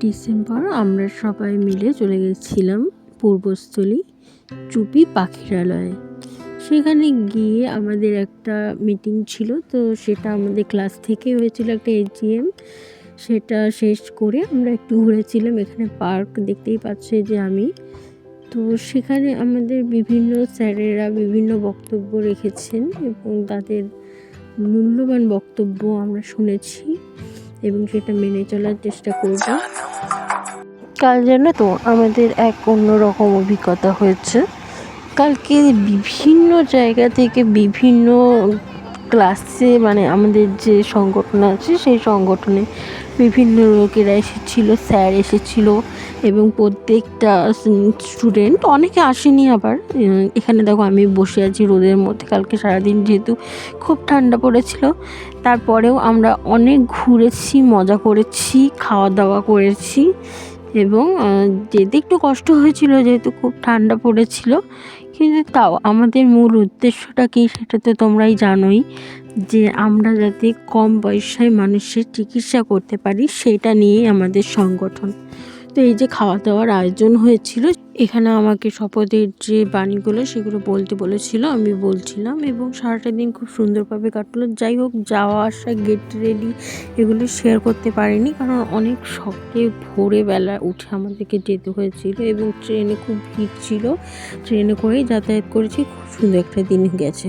December আমরা সবাই মিলে চলে গেছিলাম পূর্বস্থলী চুপি পাখিরালয়ে। সেখানে গিয়ে আমাদের একটা মিটিং ছিল, তো সেটা আমাদের ক্লাস থেকে হয়েছিল একটা এজিএম। সেটা শেষ করে আমরা একটু ঘুরেছিলাম। এখানে পার্ক দেখতেই পাচ্ছে যে আমি তো সেখানে আমাদের বিভিন্ন স্যারেরা বিভিন্ন বক্তব্য রেখেছেন এবং তাদের মূল্যবান বক্তব্য আমরা শুনেছি এবং সেটা মেনে চলার চেষ্টা করব। কাল জানো তো আমাদের এক অন্যরকম অভিজ্ঞতা হয়েছে। কালকে বিভিন্ন জায়গা থেকে বিভিন্ন ক্লাসে, মানে আমাদের যে সংগঠন আছে সেই সংগঠনে বিভিন্ন লোকেরা এসেছিল, স্যার এসেছিল এবং প্রত্যেকটা স্টুডেন্ট, অনেকে আসেনি আবার। এখানে দেখো আমি বসে আছি রোদের মধ্যে। কালকে সারাদিন যেহেতু খুব ঠান্ডা পড়েছিল, তারপরেও আমরা অনেক ঘুরেছি, মজা করেছি, খাওয়া দাওয়া করেছি এবং যেতে একটু কষ্ট হয়েছিল যেহেতু খুব ঠান্ডা পড়েছিল, কিন্তু তাও আমাদের মূল উদ্দেশ্যটা কী সেটা তো তোমরাই জানোই, যে আমরা যাতে কম পয়সায় মানুষের চিকিৎসা করতে পারি সেটা নিয়েই আমাদের সংগঠন। তো এই যে খাওয়া দাওয়ার আয়োজন হয়েছিল, এখানে আমাকে শপথের যে বাণীগুলো সেগুলো বলতে বলেছিল, আমি বলছিলাম এবং সারাটা দিন খুব সুন্দরভাবে কাটলো। যাই হোক, যাওয়া আসা, গেট রেডি এগুলো শেয়ার করতে পারিনি, কারণ অনেক সকালে ভোরবেলা উঠে আমাদেরকে যেতে হয়েছিল এবং ট্রেনে খুব ভিড় ছিল। ট্রেনে করেই যাতায়াত করেছি, খুব সুন্দর একটা দিন গেছে।